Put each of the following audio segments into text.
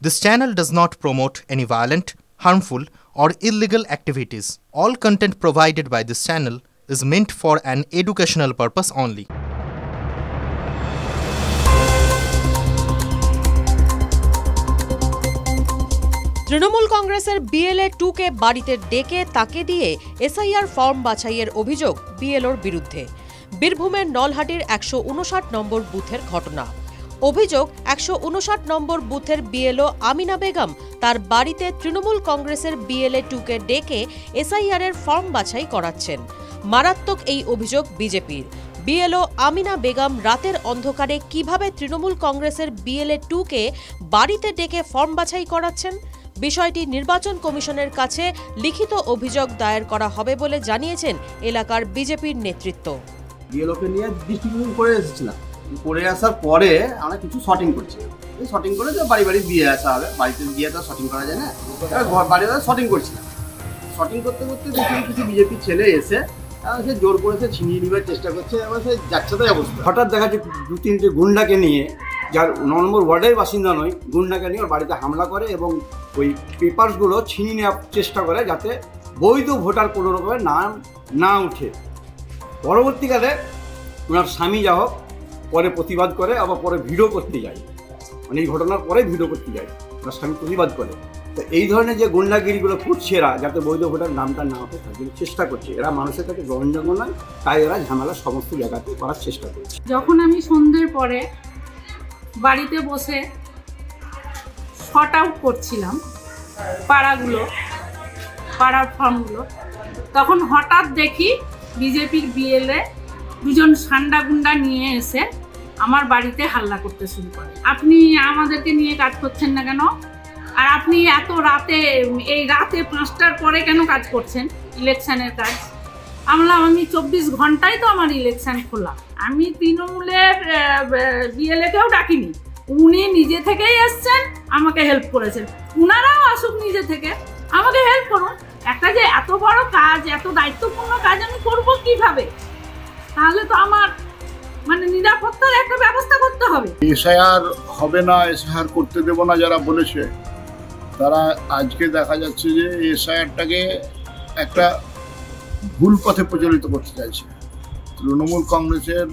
This channel does not promote any violent, harmful, or illegal activities. All content provided by this channel is meant for an educational purpose only. Trinamool কংগ্রেসের BLA 2 কে বাড়িতে ডেকে তাকে দিয়ে SIR form বাছাইয়ের অভিযোগ বিএলওর বিরুদ্ধে। বীরভূমের নলহাটির 159 নম্বর বুথের ঘটনা। অভিযোগ 159 নম্বর বুথের বিএলও আমিনা বেগম তার বাড়িতে তৃণমূল কংগ্রেসের বিএলএ 2 কে ডেকে এসআইআর এর ফর্ম বাছাই করাচ্ছেন। মারাত্মক এই অভিযোগ বিজেপির। বিএলও আমিনা বেগম রাতের অন্ধকারে কিভাবে তৃণমূল কংগ্রেসের বিএলএ 2 কে বাড়িতে ডেকে ফর্ম বাছাই করাচ্ছেন, বিষয়টি নির্বাচন কমিশনের কাছে লিখিত অভিযোগ দায়ের করা হবে বলে জানিয়েছেন এলাকার বিজেপির নেতৃত্ব। বিএলওকে নিয়ে ডিস্ট্রিবিউশন করে এসেছিলাম, করে আসার পরে আমরা কিছু শর্টিং করছিলাম। এই শর্টিং করে যে বাড়ি বাড়ি দিয়ে আসা হবে, বাড়িতে গিয়ে তো শর্টিং করা যায় না, বাড়ি বাড়ি শর্টিং করছিলাম। শর্টিং করতে করতে দেখি কিছু বিজেপি ছেলে এসে সে জোর করেছে ছিনিয়ে নেবার চেষ্টা করছে, এবার সে যাচ্ছে তাই অবস্থা। হঠাৎ দেখা যাচ্ছে 2-3টে গুন্ডাকে নিয়ে, যার 9 নম্বর ওয়ার্ডের বাসিন্দা নয়, গুন্ডাকে নিয়ে ওর বাড়িতে হামলা করে এবং ওই পেপারসগুলো ছিনিয়ে নেওয়ার চেষ্টা করে যাতে বৈধ ভোটার কোনো রকমের নাম না উঠে। পরবর্তীকালে ওনার স্বামী যা হোক পরে প্রতিবাদ করে, আবার পরে ভিডিও করতে যায়, মানে এই ঘটনার পরে ভিডিও করতে যায়, ওনার স্বামী প্রতিবাদ করে। তো এই ধরনের যে গুন্ডাগিরিগুলো করছে এরা, যাতে বৈধ ভোটার নামটা না ওঠে তার জন্য চেষ্টা করছে। এরা মানুষের কাছে গ্রহণযোগ্য নয়, তাই এরা ঝামেলা সমস্ত জায়গাতে করার চেষ্টা করছে। যখন আমি সন্ধ্যের পরে বাড়িতে বসে শর্ট আউট করছিলাম পাড়ার ফর্মগুলো, তখন হঠাৎ দেখি বিজেপির বিএলএ 2জন সান্ডা গুন্ডা নিয়ে এসে আমার বাড়িতে হাল্লা করতে শুরু করে। আপনি আমাদেরকে নিয়ে কাজ করছেন না কেন? আর আপনি এত রাতে, এই রাতে 5টার পরে কেন কাজ করছেন ইলেকশনের কাজ? আমি 24 ঘন্টায় তো আমার ইলেকশন খোলা। আমি তৃণমূলের বিএলএকেও ডাকিনি, উনি নিজে থেকেই এসছেন, আমাকে হেল্প করেছেন। উনারাও আসুক নিজে থেকে, আমাকে হেল্প করুন। একটা যে এত বড় কাজ, এত দায়িত্বপূর্ণ কাজ আমি করব কিভাবে? তাহলে তো আমার নিরাপত্তার একটা ব্যবস্থা করতে হবে। এসআইআর হবে না, এসআইআর করতে দেব না যারা বলেছে, তারা আজকে দেখা যাচ্ছে যে এসআইআরটাকে একটা ভুল পথে প্রচলিত করতে চাইছে। তৃণমূল কংগ্রেসের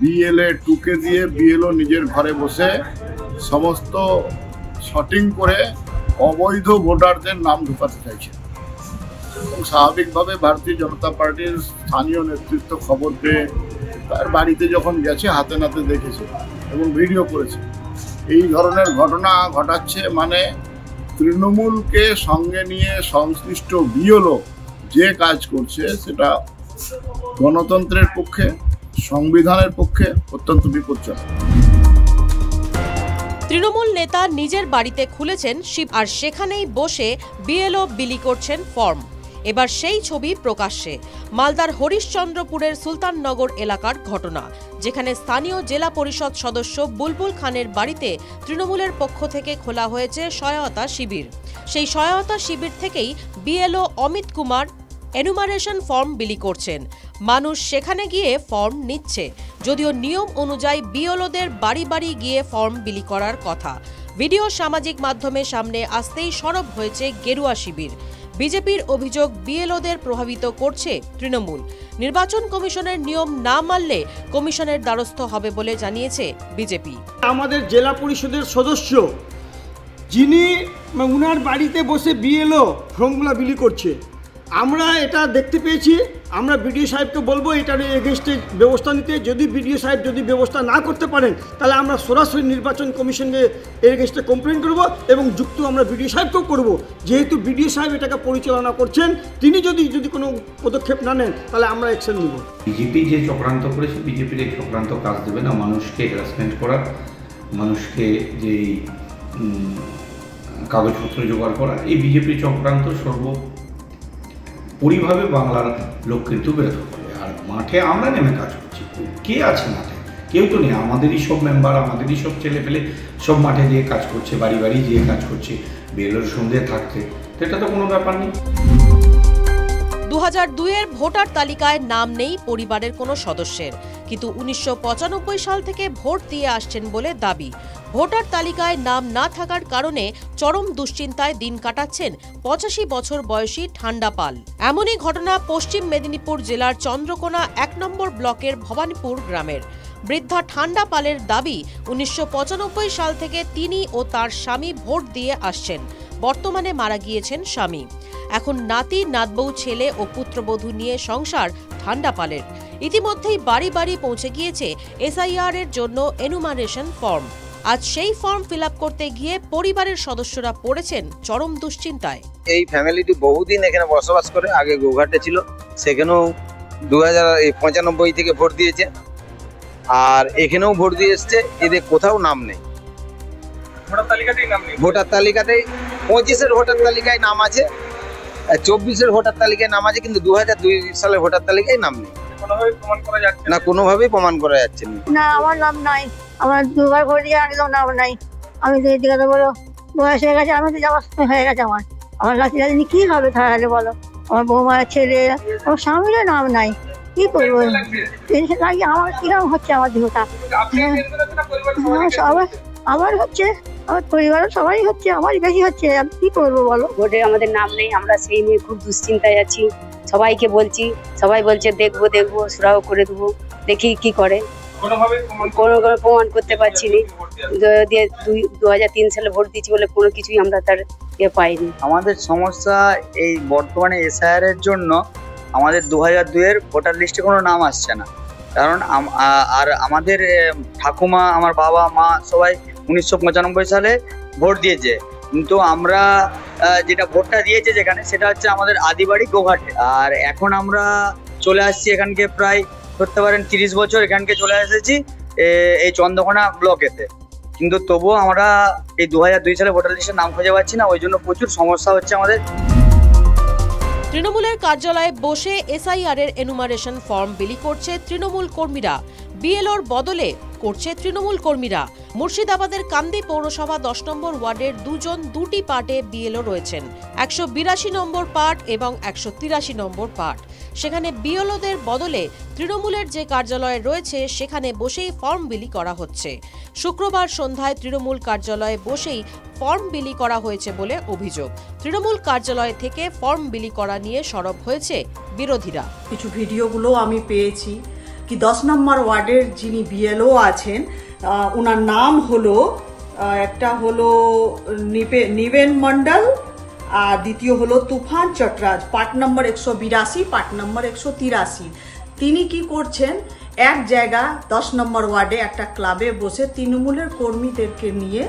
বিএলএ 2 কে দিয়ে বিএলও নিজের ঘরে বসে সমস্ত শর্টিং করে অবৈধ ভোটারদের নাম ঢোকাতে চাইছে। এবং স্বাভাবিকভাবে ভারতীয় জনতা পার্টির স্থানীয় নেতৃত্ব খবর পেয়ে তার বাড়িতে যখন গেছে হাতে নাতে দেখেছে এবং ভিডিও করেছে। এই ধরনের ঘটনা ঘটাচ্ছে মানে তৃণমূলকে সঙ্গে নিয়ে সংশ্লিষ্ট বিএলও যে কাজ করছে সেটা গণতন্ত্রের পক্ষে, সংবিধানের পক্ষে অত্যন্ত বিপজ্জনক। তৃণমূল নেতা নিজের বাড়িতে খুলেছেন শিব, আর সেখানেই বসে বিএলও বিলি করছেন ফর্ম। এবার সেই ছবি প্রকাশ্যে। মালদার হরিশ্চন্দ্রপুরের সুলতাননগর এলাকার ঘটনা, যেখানে স্থানীয় জেলা পরিষদ সদস্য বুলবুল খানের বাড়িতে তৃণমূলের পক্ষ থেকে খোলা হয়েছে সহায়তা শিবির। সেই সহায়তা শিবির থেকেই BLO Amit Kumar enumeration form বিলি করছেন। মানুষ সেখানে গিয়ে ফর্ম নিচ্ছে, যদিও নিয়ম অনুযায়ী বিএলওদের বাড়ি বাড়ি গিয়ে ফর্ম বিলি করার কথা। ভিডিও সামাজিক মাধ্যমে সামনে আসতেই সরব হয়েছে গেরুয়া শিবির। বিজেপির অভিযোগ বিএলওদের প্রভাবিত করছে তৃণমূল। নির্বাচন কমিশনের নিয়ম না মানলে কমিশনের দ্বারস্থ হবে বলে জানিয়েছে বিজেপি। আমাদের জেলা পরিষদের সদস্য যিনি উনার বাড়িতে বসে বিএলও ফর্মগুলো বিলি করছে, আমরা এটা দেখতে পেয়েছি। আমরা বিডিও সাহেবকে বলবো এটার এগেনস্টে ব্যবস্থা নিতে। যদি বিডিও সাহেব যদি ব্যবস্থা না করতে পারেন তাহলে আমরা সরাসরি নির্বাচন কমিশনকে এগেনস্টে কমপ্লেন করব এবং যুক্ত আমরা বিডিও সাহেবকেও করব। যেহেতু বিডিও সাহেব এটাকে পরিচালনা করছেন, তিনি যদি কোনো পদক্ষেপ না নেন তাহলে আমরা অ্যাকশন নিব। বিজেপি যে চক্রান্ত করেছে, বিজেপির এই চক্রান্ত কাজ দেবে না। মানুষকে হ্যারাসমেন্ট করার, মানুষকে যে কাগজপত্র জোগাড় করা, এই বিজেপির চক্রান্ত পরিভাবে বাংলার লোক কিন্তু বিরোধ করে। আর মাঠে আমরা নেমে কাজ করছি। কে আছে মাঠে? কেউ তো নেই। আমাদেরই সব মেম্বার, আমাদেরই সব ছেলে পেলে সব মাঠে গিয়ে কাজ করছে, বাড়ি বাড়ি গিয়ে কাজ করছে বিএলওর সঙ্গে থাকতে। এটা তো কোনো ব্যাপার নেই। 2002-এর ভোটার তালিকায় নাম নেই পরিবারের কোনো সদস্যের, কিন্তু 1995 সাল থেকে ভোট দিয়ে আসছেন বলে দাবি। ভোটার তালিকায় নাম না থাকার কারণে চরম দুশ্চিন্তায় দিন কাটাচ্ছেন 85 বছর বয়সী ঠান্ডা পাল। এমনই ঘটনা পশ্চিম মেদিনীপুর জেলার চন্দ্রকোনা 1 নম্বর ব্লকের ভবানীপুর গ্রামের। বৃদ্ধা ঠান্ডা পালের দাবি 1995 সাল থেকে তিনি ও তার স্বামী ভোট দিয়ে আসছেন। বর্তমানে মারা গিয়েছেন স্বামী। এখন নাতি, নাতবউ, ছেলে ও পুত্রবধূ নিয়ে সংসার ঠান্ডা পালের। ইতিমধ্যেই বাড়ি বাড়ি পৌঁছে গিয়েছে SIR এর জন্য এনুমারেশন ফর্ম। আজ সেই ফর্ম ফিল আপ করতে গিয়ে পরিবারের সদস্যরা পড়েছেন চরম দুশ্চিন্তায়। এই ফ্যামিলিটি বহুদিন এখানে বসবাস করে, আগে গোঘাটে ছিল, সেখানেও 2095 থেকে ভোট দিয়েছে, আর এখানেও ভোট দিয়ে এসছে। এদের কোথাও নাম নেই ভোটার তালিকাতেই। 25-এর ভোটার তালিকায় নাম আছে, 24-এর ভোটার তালিকায় নাম আছে, কিন্তু 2002 সালের ভোটার তালিকায় নাম নেই। না, কোনোভাবেই প্রমাণ করা যাচ্ছে না। আমার নাম নাই, আমার দুবার ভোট দিয়ে একদম নাম নাই। আমি তো এদিকে তো বলো বয়স হয়ে গেছে, আমি তো যাওয়ার সময় হয়ে গেছে। আমার কাছে জানি কি হবে তাহলে বলো। আমার বৌমার ছেলে, আমার স্বামীরও নাম নাই, কি করবো? টেনশন লাগে আমার, কিরকম হচ্ছে আমার দেহটা। সবাই আমার হচ্ছে, আমার পরিবারের সবাই হচ্ছে, আমারই বেশি হচ্ছে। আমি কি করবো বলো? ভোটে আমাদের নাম নেই, আমরা সেই নিয়ে খুব দুশ্চিন্তায় আছি। সবাইকে বলছি, সবাই বলছে দেখবো সুরাহ করে দেবো, দেখি কি করে। কোনো প্রমাণ করতে পারছি না। 2003 সালে ভোট দিয়েছি বলে কোনো কিছুই আমরা তার পাইনি। আমাদের সমস্যা এই বর্তমানে SIR এর জন্য আমাদের 2002-এর ভোটার লিস্টে কোনো নাম আসছে না। কারণ আর আমাদের ঠাকুমা, আমার বাবা মা সবাই 1995 সালে ভোট দিয়েছে, কিন্তু আমরা যেটা ভোটটা দিয়েছে যেখানে, সেটা হচ্ছে আমাদের আদিবাড়ি গোঘাটে। আর এখন আমরা চলে আসছি এখানকে, প্রায় ধরতে পারেন 30 বছর এখানকে চলে এসেছি এই চন্দ্রকোনা ব্লকেতে, কিন্তু তবুও আমরা এই 2002 সালে ভোটার লিস্টের নাম খুঁজে পাচ্ছি না। ওই জন্য প্রচুর সমস্যা হচ্ছে আমাদের। তৃণমূলের কার্যালয়ে বসে SIR এর এনুমারেশন ফর্ম বিলি করছে তৃণমূল কর্মীরা। BLOর বদলে করছে তৃণমূল কর্মীরা। মুর্শিদাবাদের কান্দি পৌরসভা 10 নম্বর ওয়ার্ডের দুটি পার্টে BLO রয়েছেন, 182 নম্বর পার্ট এবং 183 নম্বর পার্ট। সেখানে BLOদের বদলে তৃণমূলের যে কার্যালয় রয়েছে সেখানে বসেই ফর্ম বিলি করা হচ্ছে। শুক্রবার সন্ধ্যায় তৃণমূল কার্যালয়ে বসেই ফর্ম বিলি করা হয়েছে বলে অভিযোগ। তৃণমূল কার্যালয় থেকে ফর্ম বিলি করা নিয়ে সরব হয়েছে বিরোধীরা। কিছু ভিডিওগুলো আমি পেয়েছি কি 10 নম্বর ওয়ার্ডের যিনি BLO আছেন, ওনার নাম হলো, একটা হলো নিবেন মন্ডল, আর দ্বিতীয় হলো তুফান চটরাজ, পার্ট নম্বর 182, পার্ট নম্বর 183। তিনি কি করছেন, এক জায়গা 10 নম্বর ওয়ার্ডে একটা ক্লাবে বসে তৃণমূলের কর্মীদেরকে নিয়ে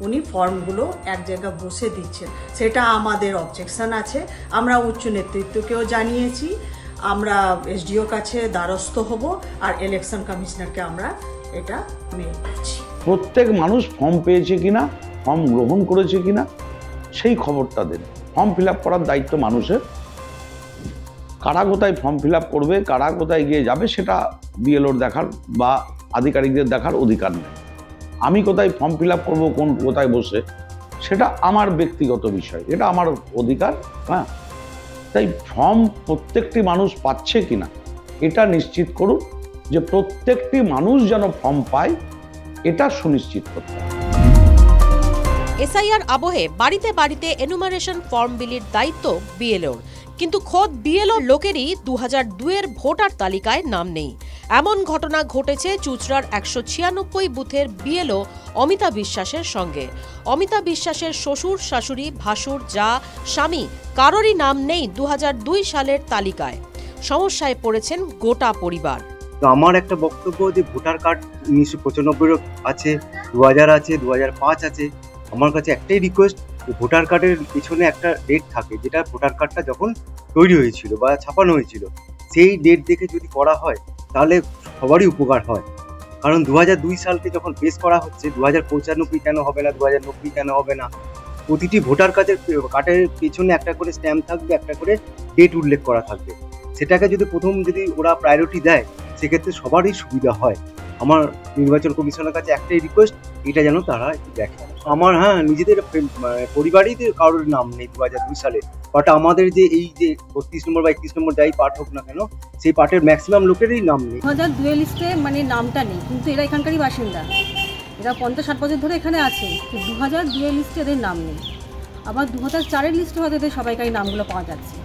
উনি ফর্মগুলো এক জায়গায় বসে দিচ্ছেন। সেটা আমাদের অবজেকশন আছে, আমরা উচ্চ নেতৃত্বকেও জানিয়েছি, আমরা SDO কাছে দ্বারস্থ হব, আর ইলেকশন কমিশনারকে আমরা এটা মেল করছি। প্রত্যেক মানুষ ফর্ম পেয়েছে কিনা, ফর্ম গ্রহণ করেছে কিনা সেই খবরটা দেন। ফর্ম ফিল আপ করার দায়িত্ব মানুষের। কারা কোথায় ফর্ম ফিল আপ করবে, কারা কোথায় গিয়ে যাবে, সেটা BLOর দেখার বা আধিকারিকদের দেখার অধিকার নেই। আমি কোথায় ফর্ম ফিল আপ করবো, কোথায় বসে, সেটা আমার ব্যক্তিগত বিষয়, এটা আমার অধিকার। হ্যাঁ, তাই ফর্ম প্রত্যেকটি মানুষ পাচ্ছে কিনা এটা নিশ্চিত করুন, যে প্রত্যেকটি মানুষ যেন ফর্ম পায় এটা সুনিশ্চিত করতে হবে। SIR আবহে বাড়িতে বাড়িতে এনুমারেশন ফর্ম বিলির দায়িত্ব BLOর, কিন্তু খোদ BLO লোকেরই 2002-এর ভোটার তালিকায় নাম নেই। এমন ঘটনা ঘটেছে চুঁচড়ার 196 বুথের BLO অমিতা বিশ্বাসের সঙ্গে। অমিতা বিশ্বাসের শ্বশুর, শাশুড়ি, ভাসুর, যা, স্বামী কারোরই নাম নেই 2002 সালের তালিকায়। সমস্যায় পড়েছেন গোটা পরিবার। তো আমার একটা বক্তব্য যে ভোটার কার্ড 1995 আছে, 2000 আছে, 2005 আছে। আমার কাছে একটাই রিকোয়েস্ট, ভোটার কার্ডের পিছনে একটা ডেট থাকে, যেটা ভোটার কার্ডটা যখন তৈরি হয়েছিল বা ছাপানো হয়েছিল, সেই ডেট দেখে যদি করা হয় তাহলে সবারই উপকার হয়। কারণ 2002 সালকে যখন বেস করা হচ্ছে, 2095 কেন হবে না, 2090 কেন হবে না, প্রতিটি ভোটার কার্ডের পিছনে একটা করে স্ট্যাম্প থাকবে, একটা করে ডেট উল্লেখ করা থাকবে। সেটাকে যদি যদি ওরা প্রায়োরিটি দেয়, সেক্ষেত্রে সবারই সুবিধা হয়। আমার নির্বাচন কমিশনের কাছে একটাই রিকোয়েস্ট, এটা যেন তারা একটু দেখে। আমার নিজেদের পরিবারেই কারোর নাম নেই 2002 সালে, বাট আমাদের যে এই যে 32 নম্বর বা 31 নম্বর যাই পার্ট হোক না কেন, সেই পার্টের ম্যাক্সিমাম লোকেরই নাম নেই। 2002 লিস্টে মানে নামটা নেই, কিন্তু এরা এখানকারই বাসিন্দা। এরা 50-60 বছর ধরে এখানে আছে, 2002 লিস্টে এদের নাম নেই। আবার 2004 লিস্টে হয়তো এদের সবাইকারই নামগুলো পাওয়া যাচ্ছে।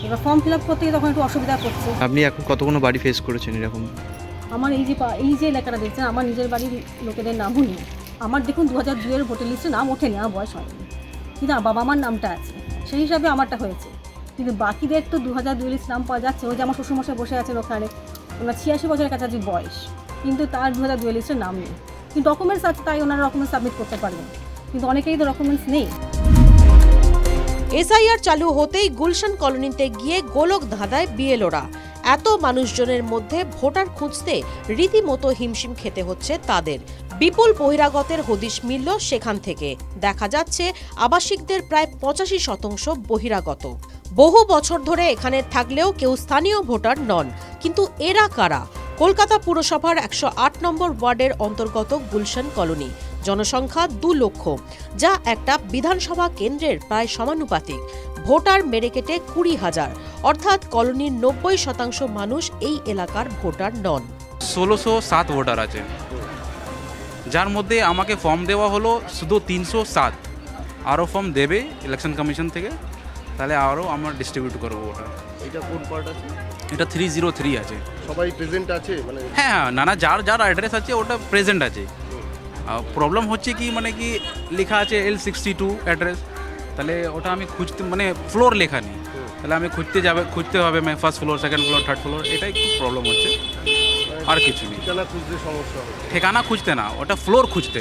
এবার ফর্ম ফিল আপ করতে গিয়ে তখন একটু অসুবিধা করছে। আপনি এখন কতগুলো বাড়ি ফেস করেছেন এরকম? আমার এই যে এলাকাটা দেখছেন, আমার নিজের বাড়ির লোকেদের নামও নেই। আমার দেখুন 2002 ভোটার লিস্টে নাম ওঠেনি, আমার বয়স হয়নি, কিন্তু বাবা মার নামটা আছে, সেই হিসাবে আমারটা হয়েছে। কিন্তু বাকিদের তো 2002 লিস্ট নাম পাওয়া যাচ্ছে। ওই যে আমার শ্বশুরমশাই বসে আছেন ওখানে, ওনার 86 বছরের কাছাকাছি বয়স, কিন্তু তার 2002 লিস্টের নাম নেই। কিন্তু ডকুমেন্টস আছে, তাই ওনারা ডকুমেন্টস সাবমিট করতে পারবেন, কিন্তু অনেকেই তো ডকুমেন্টস নেই। এসআইআর চালু হতেই গুলশান কলোনিতে গিয়ে গোলক ধাঁধায় বিএলওরা। এত মানুষজনের মধ্যে ভোটার খুঁজতে রীতিমতো হিমশিম খেতে হচ্ছে তাদের। বিপুল বহিরাগতের হদিশ মিলল সেখান থেকে। দেখা যাচ্ছে আবাসিকদের প্রায় 85% বহিরাগত। বহু বছর ধরে এখানে থাকলেও কেউ স্থানীয় ভোটার নন। কিন্তু এরা কারা? কলকাতা পুরসভার 108 নম্বর ওয়ার্ডের অন্তর্গত গুলশান কলোনি। জনসংখ্যা 2 লক্ষ, যা একটা বিধানসভা কেন্দ্রের প্রায় সমানুপাতিক। ভোটার মেরে কেটে 20,000, অর্থাৎ কলোনির 90% মানুষ এই এলাকার ভোটার নন। 1607 ভোটার আছে, যার মধ্যে আমাকে ফর্ম দেওয়া হলো শুধু 307। আরও ফর্ম দেবে ইলেকশন কমিশন থেকে, তাহলে আরও আমরা ডিস্ট্রিবিউট করবো ওটা। এটা কোন পার্ট আছে? এটা 303 আছে। সবাই প্রেজেন্ট আছে মানে? হ্যাঁ, না যার অ্যাড্রেস আছে ওটা প্রেজেন্ট আছে। প্রবলেম হচ্ছে কি মানে কি লেখা আছে L62 অ্যাড্রেস, তাহলে ওটা আমি খুঁজতে মানে ফ্লোর লেখা নেই, তাহলে আমি খুঁজতে হবে মানে first floor, second floor, third floor, এটাই প্রবলেম হচ্ছে, আর কিছু নেই। ঠিকানা খুঁজতে সমস্যা হবে? ঠিকানা খুঁজতে না, ওটা ফ্লোর খুঁজতে।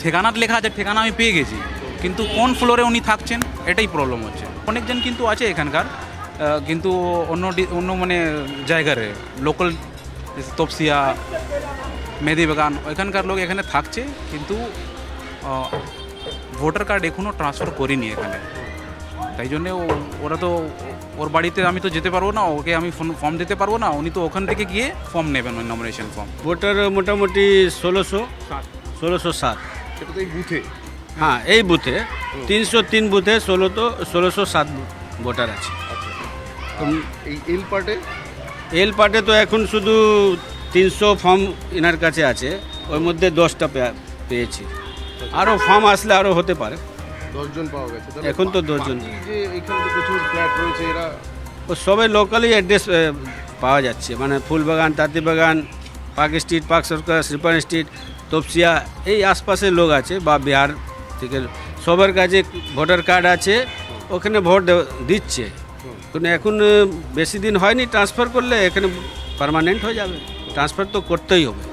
ঠিকানার লেখা আছে, ঠিকানা আমি পেয়ে গেছি, কিন্তু কোন ফ্লোরে উনি থাকছেন এটাই প্রবলেম হচ্ছে। অনেকজন কিন্তু আছে এখানকার, কিন্তু অন্য মানে জায়গার লোকাল, তপসিয়া, মেদিবাগান, ওইখানকার লোক এখানে থাকছে, কিন্তু ভোটার কার্ড এখনও ট্রান্সফার করিনি এখানে। তাই জন্যে ওরা তো ওর বাড়িতে আমি তো যেতে পারবো না, ওকে আমি ফর্ম দিতে পারবো না, উনি তো ওখান থেকে গিয়ে ফর্ম নেবেন, ওই নমিনেশন ফর্ম। ভোটার মোটামুটি 1607। সেটা তো এই বুথে? হ্যাঁ, এই বুথে 303 বুথে 1607 ভোটার আছে। এই এল পার্টে তো এখন শুধু 300 ফর্ম এনার কাছে আছে, ওর মধ্যে 10টা পেয়েছি, আরও ফর্ম আসলে আরও হতে পারে। 10 জন পাওয়া গেছে এখন তো 10 জন। যে এখানে তো প্রচুর ফ্ল্যাট রয়েছে, এরা সবাই লোকালি অ্যাড্রেস পাওয়া যাচ্ছে, মানে ফুলবাগান, তাঁতিবাগান, পার্ক স্ট্রিট, পার্ক সার্কাস, শ্রীপান স্ট্রিট, তপসিয়া, এই আশপাশের লোক আছে, বা বিহার থেকে সবার কাছে ভোটার কার্ড আছে, ওখানে ভোট দিচ্ছে। কিন্তু এখন বেশি দিন হয়নি, ট্রান্সফার করলে এখানে পার্মানেন্ট হয়ে যাবে, ট্রান্সফার তো করতেই হবে।